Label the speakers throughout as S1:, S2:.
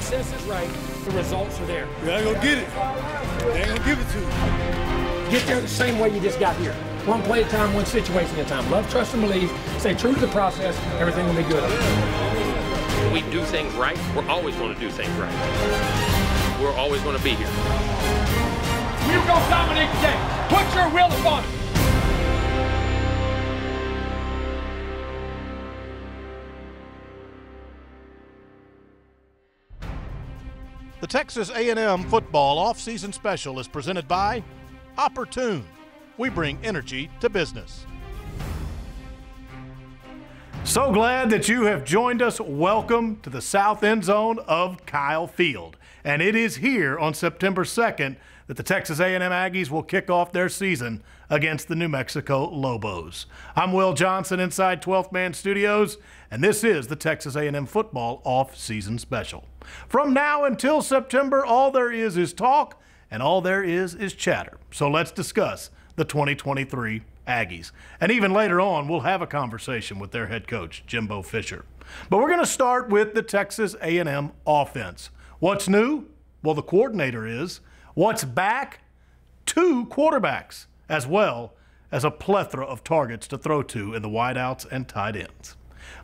S1: process is right, the results are there.
S2: You ain't gonna get it. They ain't gonna give it to you.
S1: Get there the same way you just got here. One play at a time, one situation at a time. Love, trust, and believe. Stay true to the process. Everything will be good.
S3: When we do things right, we're always going to do things right. We're always going to be here.
S1: We're going to dominate the game. Put your will upon it.
S4: The Texas A&M football off-season special is presented by Opportune. We bring energy to business. So glad that you have joined us. Welcome to the south end zone of Kyle Field. And it is here on September 2nd that the Texas A&M Aggies will kick off their season against the New Mexico Lobos. I'm Will Johnson inside 12th Man Studios, and this is the Texas A&M football off-season special. From now until September, all there is talk, and all there is chatter. So let's discuss the 2023 Aggies. And even later on, we'll have a conversation with their head coach, Jimbo Fisher. But we're going to start with the Texas A&M offense. What's new? Well, the coordinator is. What's back? 2 quarterbacks, as well as a plethora of targets to throw to in the wideouts and tight ends.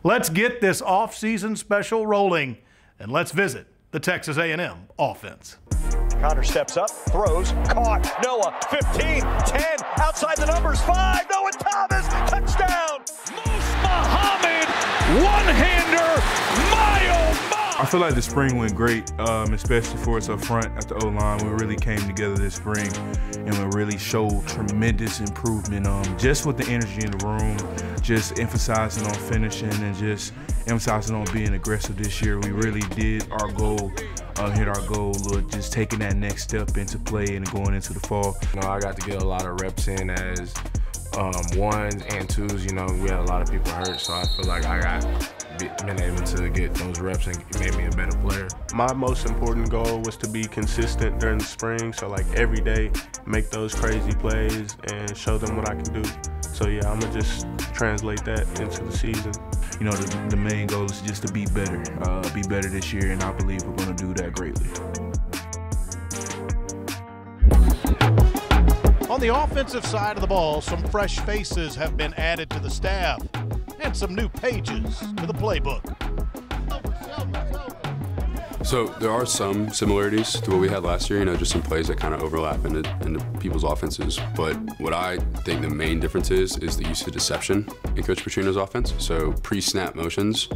S4: Let's get this off-season special rolling, and let's visit the Texas A&M offense.
S5: Connor steps up, throws, caught. Noah, 15, 10, outside the numbers, 5. Noah Thomas, touchdown. Moose Muhammad, one-hander,
S6: I feel like the spring went great, especially for us up front at the O-line. We really came together this spring, and we really showed tremendous improvement just with the energy in the room, just emphasizing on finishing and just emphasizing on being aggressive this year. We really did our goal, hit our goal, just taking that next step into play and going into the fall.
S7: You know, I got to get a lot of reps in as ones and twos. You know, we had a lot of people hurt, so I feel like been able to get those reps and it made me a better player.
S8: My most important goal was to be consistent during the spring, so like every day make those crazy plays and show them what I can do. So yeah, I'm gonna just translate that into the season.
S6: You know, the main goal is just to be better this year, and I believe we're gonna do that greatly.
S4: On the offensive side of the ball, some fresh faces have been added to the staff and some new pages to the playbook.
S9: So there are some similarities to what we had last year, you know, just some plays that kind of overlap into people's offenses. But what I think the main difference is the use of deception in Coach Petrino's offense. So pre-snap motions,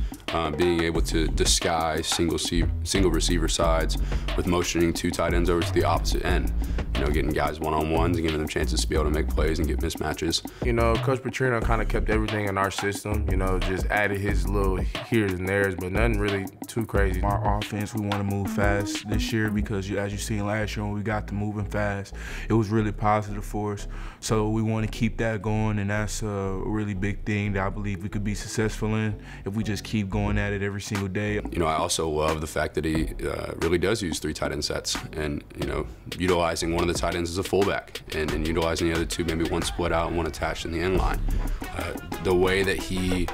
S9: being able to disguise single receiver sides with motioning 2 tight ends over to the opposite end. You know, getting guys one-on-ones and giving them chances to be able to make plays and get mismatches.
S7: You know, Coach Petrino kind of kept everything in our system, you know, just added his little here's and there's, but nothing really too crazy.
S6: Our offense, we want to move fast this year because as you seen last year when we got to moving fast, it was really positive for us. So we want to keep that going, and that's a really big thing that I believe we could be successful in if we just keep going at it every single day.
S9: You know, I also love the fact that he really does use 3 tight end sets and, you know, utilizing one of the tight ends as a fullback and utilizing the other 2, maybe one split out and one attached in the end line. The way that he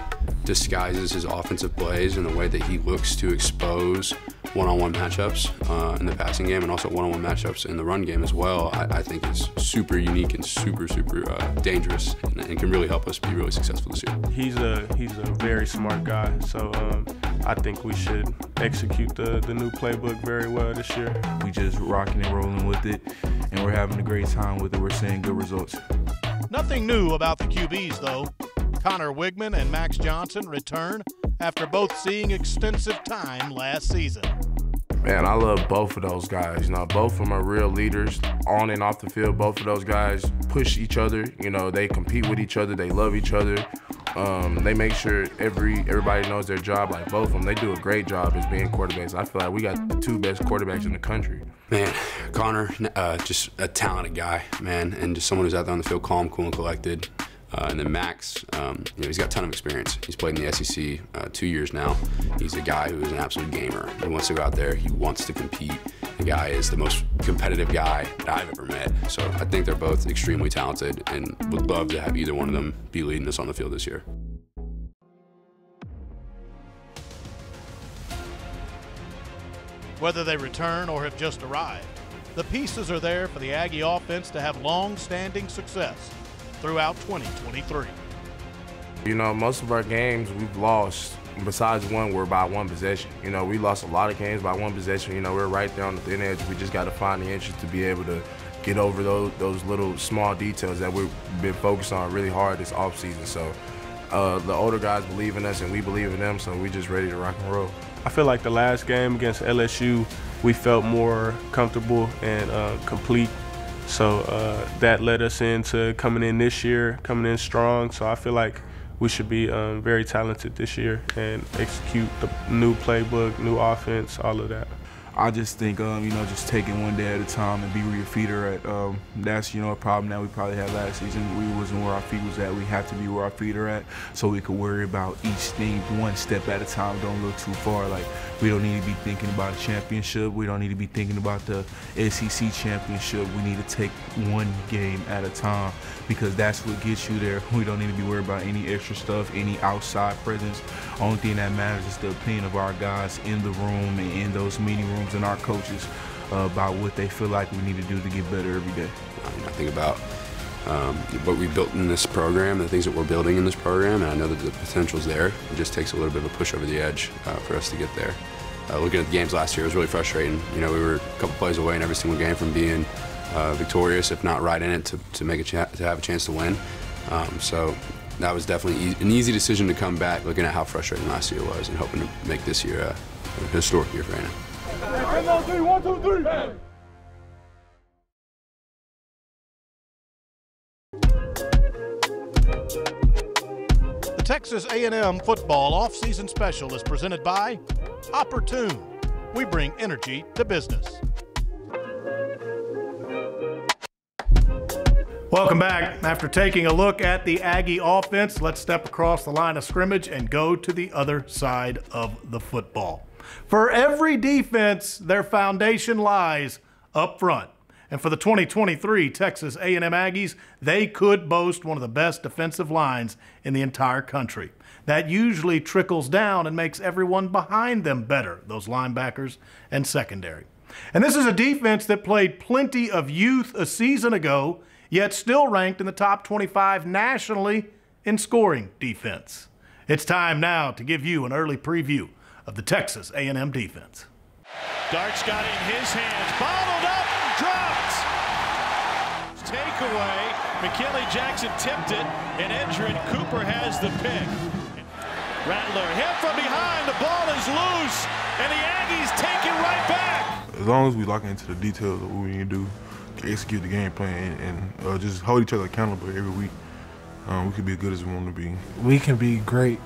S9: disguises his offensive plays and the way that he looks to expose one-on-one matchups in the passing game and also one-on-one matchups in the run game as well, I think is super unique and super dangerous and can really help us be really successful this year.
S8: He's a very smart guy, so I think we should execute the new playbook very well this year.
S6: We just rocking and rolling with it, and we're having a great time with it. We're seeing good results.
S4: Nothing new about the QBs, though. Connor Wigman and Max Johnson return after both seeing extensive time last season.
S7: Man, I love both of those guys. You know, both of them are real leaders on and off the field. Both of those guys push each other. You know, they compete with each other. They love each other. They make sure everybody knows their job. Like both of them, they do a great job as being quarterbacks. I feel like we got the 2 best quarterbacks in the country.
S9: Man, Connor, just a talented guy, man, and just someone who's out there on the field, calm, cool, and collected. And then Max, you know, he's got a ton of experience. He's played in the SEC 2 years now. He's a guy who is an absolute gamer. He wants to go out there. He wants to compete. The guy is the most competitive guy that I've ever met. So I think they're both extremely talented and would love to have either one of them be leading us on the field this year.
S4: Whether they return or have just arrived, the pieces are there for the Aggie offense to have long-standing success throughout 2023.
S7: You know, most of our games we've lost, besides one, we're by one possession. You know, we lost a lot of games by one possession. You know, we're right there on the thin edge. We just got to find the inches to be able to get over those little small details that we've been focused on really hard this offseason. So the older guys believe in us and we believe in them, so we're just ready to rock and roll.
S8: I feel like the last game against LSU, we felt more comfortable and complete. So that led us into coming in this year, coming in strong. So I feel like we should be very talented this year and execute the new playbook, new offense, all of that.
S6: I just think, you know, just taking one day at a time and be where your feet are at. That's, you know, a problem that we probably had last season. We wasn't where our feet was at. We have to be where our feet are at so we could worry about each thing one step at a time. Don't look too far. Like, we don't need to be thinking about a championship. We don't need to be thinking about the SEC championship. We need to take one game at a time because that's what gets you there. We don't need to be worried about any extra stuff, any outside presence. Only thing that matters is the opinion of our guys in the room and in those meeting rooms and our coaches about what they feel like we need to do to get better every day.
S9: I think about what we built in this program, the things that we're building in this program, and I know that the potential's there. It just takes a little bit of a push over the edge for us to get there. Looking at the games last year, it was really frustrating. You know, we were a couple plays away in every single game from being victorious, if not right in it, to make to have a chance to win. So that was definitely an easy decision to come back, looking at how frustrating last year was and hoping to make this year a historic year for A&M.
S2: 1, 2, 3.
S4: The Texas A&M football off-season special is presented by Opportune. We bring energy to business. Welcome back. After taking a look at the Aggie offense, let's step across the line of scrimmage and go to the other side of the football. For every defense, their foundation lies up front. And for the 2023 Texas A&M Aggies, they could boast one of the best defensive lines in the entire country. That usually trickles down and makes everyone behind them better, those linebackers and secondary. And this is a defense that played plenty of youth a season ago, yet still ranked in the top 25 nationally in scoring defense. It's time now to give you an early preview of the Texas A&M defense.
S10: Dart's got it in his hands, bottled up, dropped. Takeaway, McKinley Jackson tipped it, and Edgerrin Cooper has the pick. Rattler hit from behind, the ball is loose, and the Aggies take it right back.
S6: As long as we lock into the details of what we need to do, execute the game plan, and just hold each other accountable every week, we could be as good as we want to be.
S11: We can be great.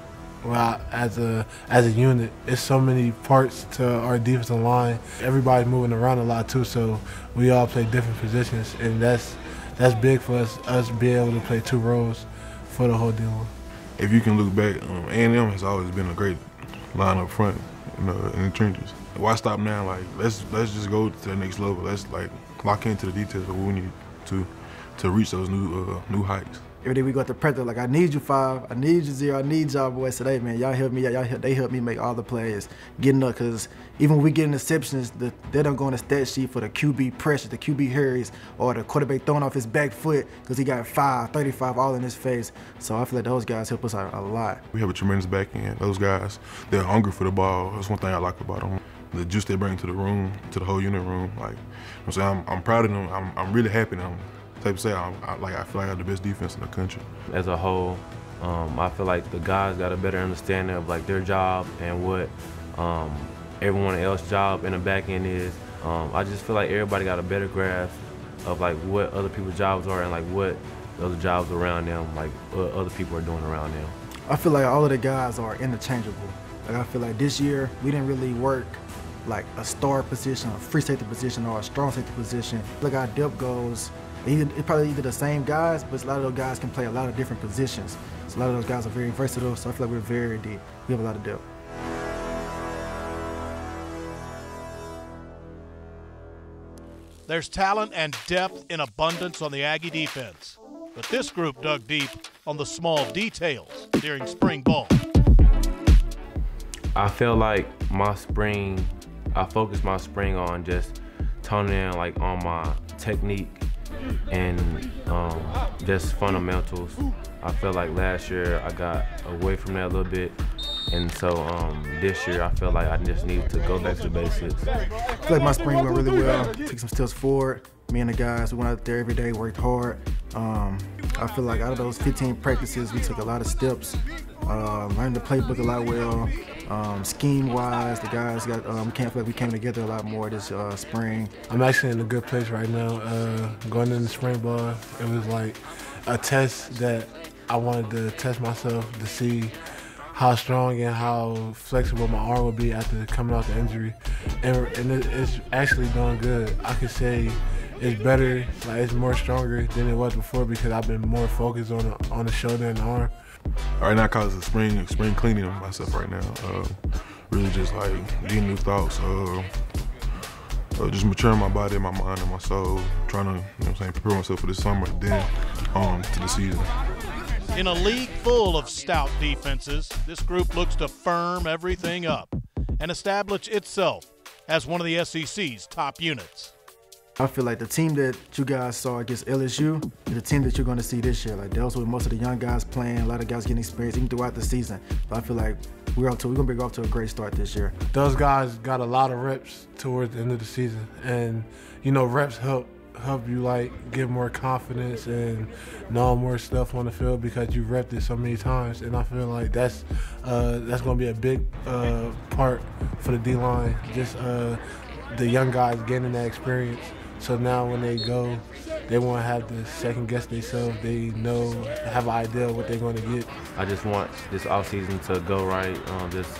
S11: Well, as a unit, it's so many parts to our defensive line. Everybody's moving around a lot too, so we all play different positions, and that's big for us being able to play two roles for the whole deal.
S6: If you can look back, A&M has always been a great line up front in the trenches. Why stop now? Like let's just go to the next level. Let's like lock into the details of what we need to reach those new heights.
S12: Every day we go to practice, like, I need you 5, I need you 0, I need y'all boys today, man. Y'all help me, they help me make all the plays, getting up, because even when we get interceptions, they don't go on the stat sheet for the QB pressure, the QB hurries, or the quarterback throwing off his back foot because he got 5, 35 all in his face. So I feel like those guys help us out a lot.
S6: We have a tremendous back end. Those guys, they're hungry for the ball. That's one thing I like about them. The juice they bring to the room, to the whole unit room. Like, I'm saying, I'm proud of them. I'm really happy them. I feel like I have the best defense in the country.
S13: As a whole, I feel like the guys got a better understanding of like their job and what everyone else's job in the back end is. I just feel like everybody got a better grasp of like what other people's jobs are and like what the other jobs around them, like what other people are doing around them.
S12: I feel like all of the guys are interchangeable. Like I feel like this year we didn't really work like a star position, a free safety position, or a strong safety position. Look, our depth goes. It's probably either the same guys, but a lot of those guys can play a lot of different positions. So a lot of those guys are very versatile, so I feel like we're very deep. We have a lot of depth.
S4: There's talent and depth in abundance on the Aggie defense, but this group dug deep on the small details during spring ball.
S13: I feel like my spring I focused my spring on just toning in like on my technique and just fundamentals. I feel like last year I got away from that a little bit, and so this year I feel like I just need to go back to the basics.
S12: I feel like my spring went really well. Took some steps forward. Me and the guys, we went out there every day, worked hard. I feel like out of those 15 practices, we took a lot of steps, learned the playbook a lot well. Scheme-wise, the guys got, we came together a lot more this spring.
S11: I'm actually in a good place right now. Going into spring ball, it was like a test that I wanted to test myself to see how strong and how flexible my arm would be after coming off the injury. And it's actually doing good. I could say it's better, like it's more stronger than it was before because I've been more focused on the shoulder and the arm.
S6: Right now, cause it's spring cleaning of myself right now. Really just like getting new thoughts. Just maturing my body, my mind, and my soul. Trying to, you know what I'm saying, prepare myself for the summer, then on to the season.
S10: In a league full of stout defenses, this group looks to firm everything up and establish itself as one of the SEC's top units.
S12: I feel like the team that you guys saw against LSU is the team that you're going to see this year. Like, those were most of the young guys playing, a lot of guys getting experience even throughout the season. But I feel like we're going to be off to a great start this year.
S11: Those guys got a lot of reps towards the end of the season, and you know, reps help you like get more confidence and know more stuff on the field because you've repped it so many times. And I feel like that's going to be a big part for the D-line. Just the young guys getting that experience. So now when they go, they won't have to second guess themselves. They have an idea of what they're going to get.
S13: I just want this offseason to go right, just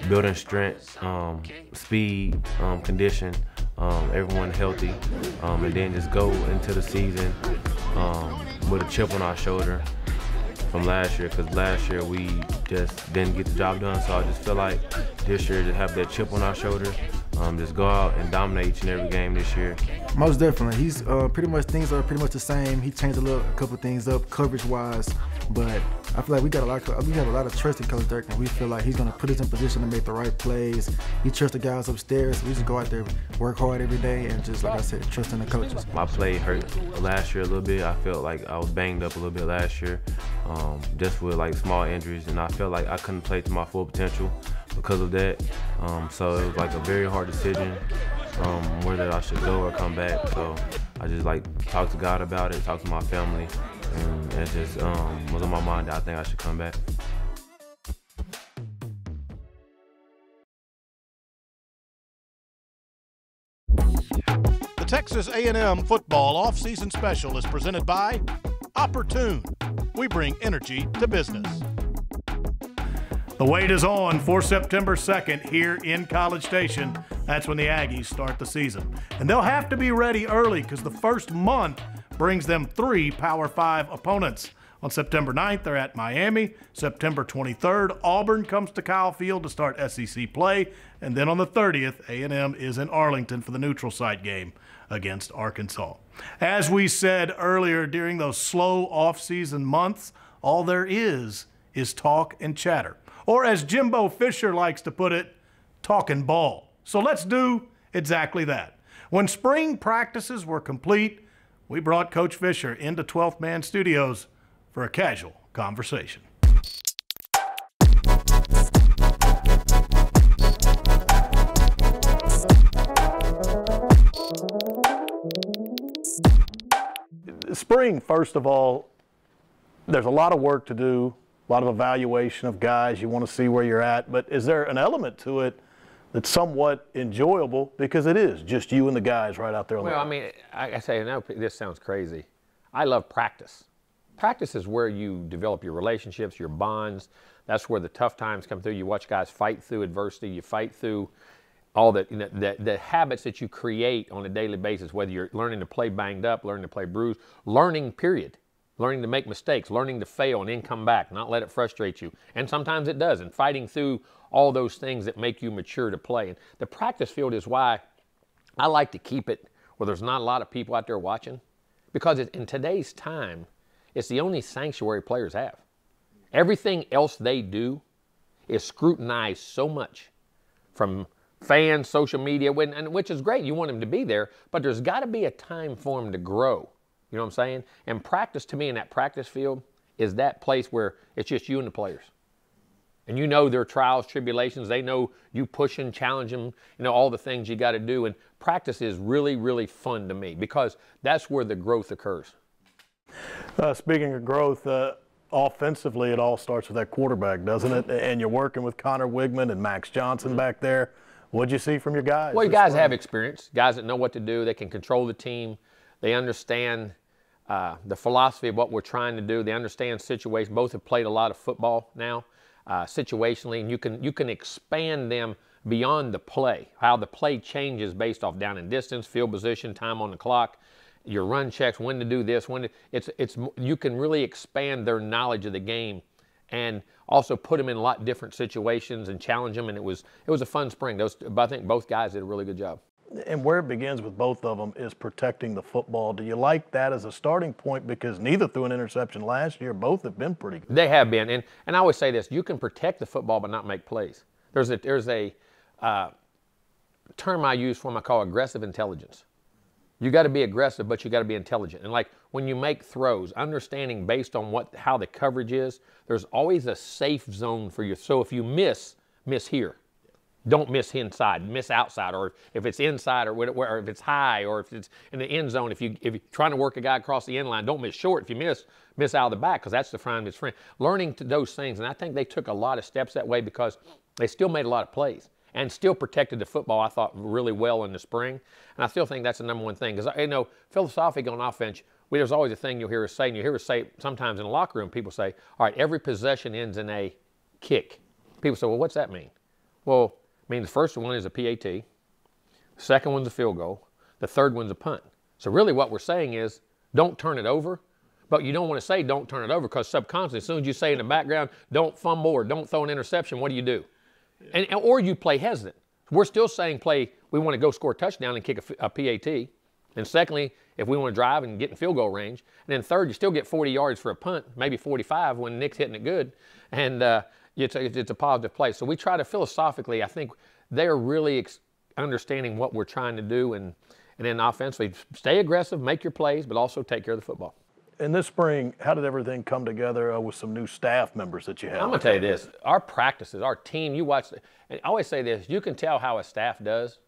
S13: building strength, speed, condition, everyone healthy, and then just go into the season with a chip on our shoulder from last year, because last year we just didn't get the job done. So I just feel like this year to have that chip on our shoulder, just go out and dominate each and every game this year.
S12: Most definitely. He's things are pretty much the same. He changed a couple things up coverage-wise, but I feel like we have a lot of trust in Coach Dirk, and we feel like he's going to put us in position to make the right plays. He trusts the guys upstairs. So we just go out there, work hard every day, and just, like I said, trust in the coaches.
S13: My play hurt last year a little bit. I felt like I was banged up a little bit last year, just with like small injuries, and I felt like I couldn't play to my full potential because of that. So it was like a very hard decision whether I should go or come back. So I just like talked to God about it, talked to my family, and it just was on my mind that I think I should come back.
S10: The Texas A&M football offseason special is presented by Opportune. We bring energy to business.
S4: The wait is on for September 2nd here in College Station. That's when the Aggies start the season. And they'll have to be ready early because the first month brings them 3 Power 5 opponents. On September 9th, they're at Miami. September 23rd, Auburn comes to Kyle Field to start SEC play. And then on the 30th, A&M is in Arlington for the neutral site game against Arkansas. As we said earlier, during those slow off-season months, all there is talk and chatter. Or as Jimbo Fisher likes to put it, talking ball. So let's do exactly that. When spring practices were complete, we brought Coach Fisher into 12th Man Studios for a casual conversation. Spring, first of all, there's a lot of work to do. A lot of evaluation of guys. You want to see where you're at, but is there an element to it that's somewhat enjoyable because it is just you and the guys right out there on the
S3: I mean, I say, I know this sounds crazy. I love practice. Practice is where you develop your relationships, your bonds. That's where the tough times come through. You watch guys fight through adversity. You fight through all the, the habits that you create on a daily basis, whether you're learning to play banged up, learning to play bruised, learning, period. Learning to make mistakes, learning to fail and then come back, not let it frustrate you. And sometimes it does, and fighting through all those things that make you mature to play. And the practice field is why I like to keep it where there's not a lot of people out there watching, because in today's time, it's the only sanctuary players have. Everything else they do is scrutinized so much from fans, social media, which is great. You want them to be there, but there's got to be a time for them to grow. You know what I'm saying? And practice, to me, in that practice field is that place where it's just you and the players. And you know their trials, tribulations. They know you push and challenge them, all the things you got to do. And practice is really, really fun to me because that's where the growth occurs.
S4: Speaking of growth, offensively, it all starts with that quarterback, doesn't it? And you're working with Connor Wigman and Max Johnson back there. What'd you see from your guys?
S3: Well, you guys have experience, guys that know what to do. They can control the team. They understand the philosophy of what we're trying to do. They understand situation. Both have played a lot of football now, situationally, and you can expand them beyond the play, how the play changes based off down and distance, field position, time on the clock, your run checks, when to do this, you can really expand their knowledge of the game and also put them in a lot different situations and challenge them. And it was a fun spring. I think both guys did a really good job.
S4: And where it begins with both of them is protecting the football. Do you like that as a starting point? Because neither threw an interception last year. Both have been pretty good.
S3: They have been. And I always say this, you can protect the football but not make plays. There's a term I use for them I call aggressive intelligence. You got to be aggressive, but you got to be intelligent. And like when you make throws, understanding based on how the coverage is, there's always a safe zone for you. So if you miss here. Don't miss inside, miss outside, or if it's inside or if it's high or if it's in the end zone, if you're trying to work a guy across the end line, don't miss short. If you miss out of the back, because that's the front of his friend. Learning those things, and I think they took a lot of steps that way because they still made a lot of plays and still protected the football, I thought, really well in the spring. And I still think that's the number one thing because, philosophically on offense, there's always a thing you'll hear us say, and you hear us say sometimes in the locker room, people say, all right, every possession ends in a kick. People say, well, what's that mean? Well, the first one is a PAT, the second one's a field goal, the third one's a punt. So really what we're saying is don't turn it over, but you don't want to say don't turn it over because subconsciously, as soon as you say in the background, don't fumble or don't throw an interception, what do? Or you play hesitant. We're still saying we want to go score a touchdown and kick a PAT. And secondly, if we want to drive and get in field goal range. And then third, you still get 40 yards for a punt, maybe 45 when Nick's hitting it good. And it's a positive play. So we try to philosophically, I think they're really understanding what we're trying to do. And then offensively, stay aggressive, make your plays, but also take care of the football.
S4: In this spring, how did everything come together with some new staff members that you have?
S3: I'm going to tell you this. Our practices, our team, you watch, and I always say this, you can tell how a staff does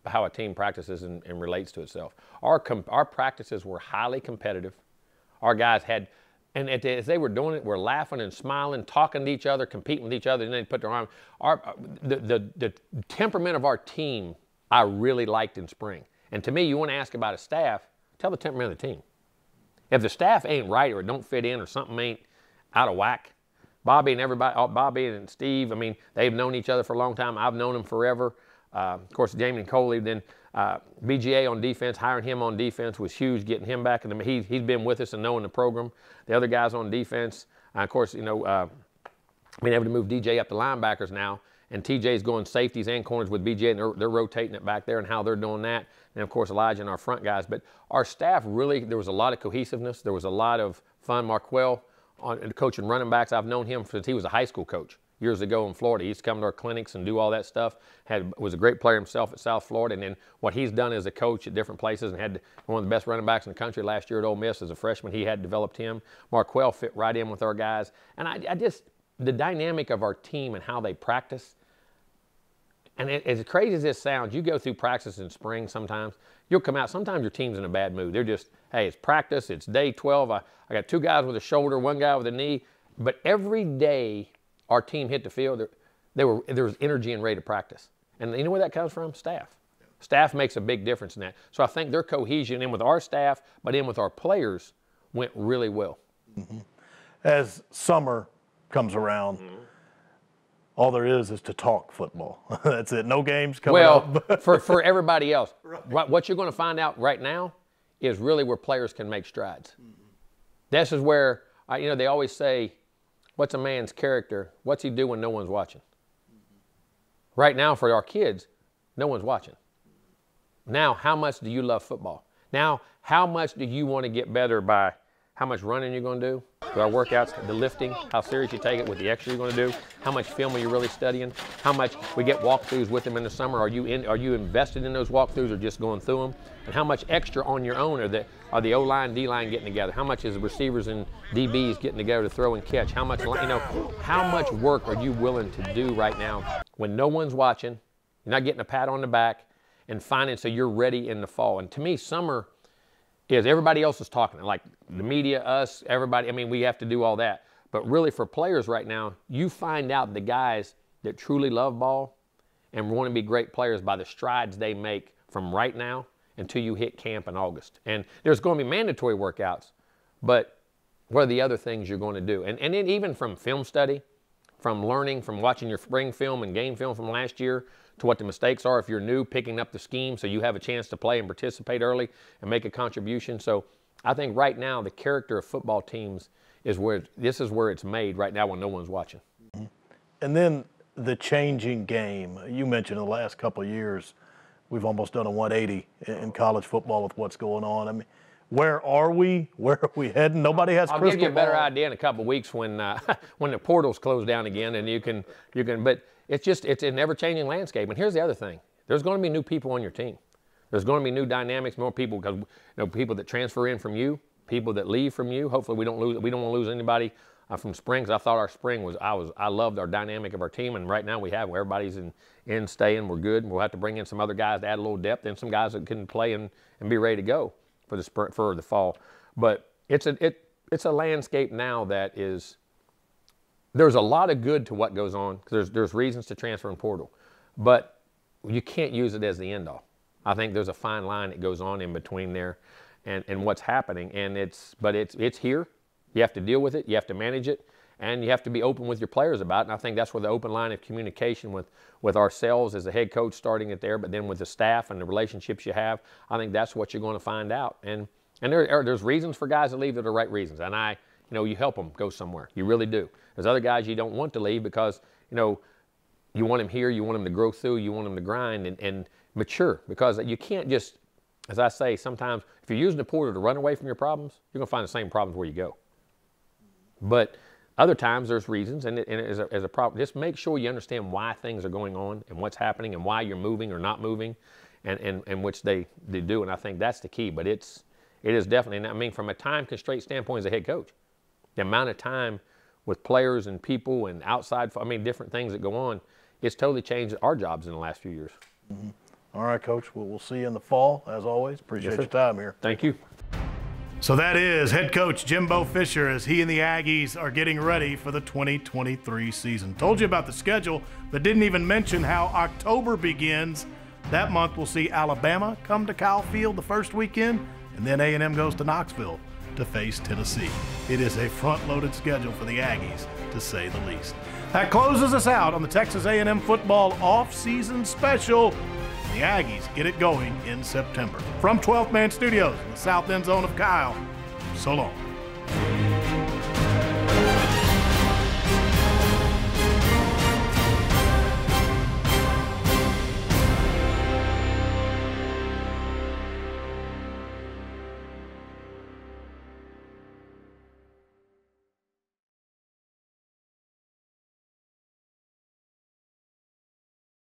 S3: by how a team practices and relates to itself. Our practices were highly competitive. Our guys had, and as they were doing it, we're laughing and smiling, talking to each other, competing with each other, and then they put their arm. The temperament of our team I really liked in spring. And to me, you want to ask about a staff, tell the temperament of the team. If the staff ain't right or don't fit in or something ain't out of whack, Bobby and Steve, they've known each other for a long time. I've known them forever. Of course, Jamie and Coley, then BGA on defense, hiring him on defense was huge, getting him back. And he's been with us and knowing the program. The other guys on defense, of course, being able to move DJ up to linebackers now. And TJ's going safeties and corners with BJ, and they're rotating it back there and how they're doing that. And, of course, Elijah and our front guys. But our staff really, there was a lot of cohesiveness. There was a lot of fun. Marquell, coaching running backs, I've known him since he was a high school coach years ago in Florida. He used to come to our clinics and do all that stuff. Was a great player himself at South Florida. And then what he's done as a coach at different places and had one of the best running backs in the country last year at Ole Miss as a freshman. He had developed him. Marquell fit right in with our guys. And I just, the dynamic of our team and how they practice, and as crazy as this sounds, you go through practice in spring sometimes, you'll come out, sometimes your team's in a bad mood. They're just, hey, it's practice, it's day 12, I got 2 guys with a shoulder, 1 guy with a knee. But every day our team hit the field, there was energy and ready to practice. And you know where that comes from? Staff. Staff makes a big difference in that. So I think their cohesion in with our staff, but in with our players, went really well.
S4: Mm-hmm. As summer comes around, all there is to talk football. That's it. No games coming up.
S3: Well, for everybody else, right. What you're going to find out right now is really where players can make strides. Mm-hmm. This is where, they always say, what's a man's character? What's he do when no one's watching? Mm-hmm. Right now, for our kids, no one's watching. Now, how much do you love football? Now, how much do you want to get better by how much running you're going to do, with our workouts, the lifting, how serious you take it with the extra you're going to do, how much film are you really studying, how much we get walkthroughs with them in the summer. Are you invested in those walkthroughs or just going through them? And how much extra on your own are the O-line, D-line getting together? How much is the receivers and DBs getting together to throw and catch? How much, how much work are you willing to do right now when no one's watching, you're not getting a pat on the back, and finding so you're ready in the fall? And to me, summer is everybody else is talking, like the media, us, everybody. I mean, we have to do all that. But really for players right now, you find out the guys that truly love ball and want to be great players by the strides they make from right now until you hit camp in August. And there's going to be mandatory workouts, but what are the other things you're going to do? And then even from film study, from learning, from watching your spring film and game film from last year, to what the mistakes are if you're new, picking up the scheme so you have a chance to play and participate early and make a contribution. So I think right now the character of football teams is this is where it's made right now when no one's watching.
S4: And then the changing game. You mentioned in the last couple of years, we've almost done a 180 in college football with what's going on. I mean, where are we? Where are we heading? Nobody has crystal ball.
S3: I'll give you a better idea in a couple of weeks when the portals close down again, and you can. But it's an ever-changing landscape. And here's the other thing: there's going to be new people on your team. There's going to be new dynamics, more people, because people that transfer in from you, people that leave from you. Hopefully, we don't want to lose anybody from spring. Because I thought our spring was I loved our dynamic of our team, and right now we have where everybody's in staying. We're good. We'll have to bring in some other guys to add a little depth, and some guys that can play and be ready to go for the fall. But it's a landscape now that is. There's a lot of good to what goes on because there's reasons to transfer in portal, but you can't use it as the end all. I think there's a fine line that goes on in between there and what's happening, and it's here. You have to deal with it, you have to manage it, and you have to be open with your players about it. And I think that's where the open line of communication with ourselves as the head coach starting it there, but then with the staff and the relationships you have, I think that's what you're going to find out. And there's reasons for guys to leave that are right reasons, and you help them go somewhere. You really do. There's other guys you don't want to leave because, you want them here, you want them to grow through, you want them to grind and mature. Because you can't just, as I say, sometimes if you're using the portal to run away from your problems, you're going to find the same problems where you go. But other times there's reasons, and as a problem, just make sure you understand why things are going on and what's happening and why you're moving or not moving, and which they do. And I think that's the key. But it is definitely, I mean, from a time constraint standpoint as a head coach, the amount of time with players and people and outside, different things that go on, it's totally changed our jobs in the last few years.
S4: Mm-hmm. All right, Coach. Well, we'll see you in the fall, as always. Appreciate your time here.
S3: Thank you.
S4: So that is head coach Jimbo Fisher as he and the Aggies are getting ready for the 2023 season. Told you about the schedule, but didn't even mention how October begins. That month we'll see Alabama come to Kyle Field the first weekend, and then A&M goes to Knoxville to face Tennessee. It is a front-loaded schedule for the Aggies, to say the least. That closes us out on the Texas A&M football off-season special. The Aggies get it going in September. From 12th Man Studios in the south end zone of Kyle, so long.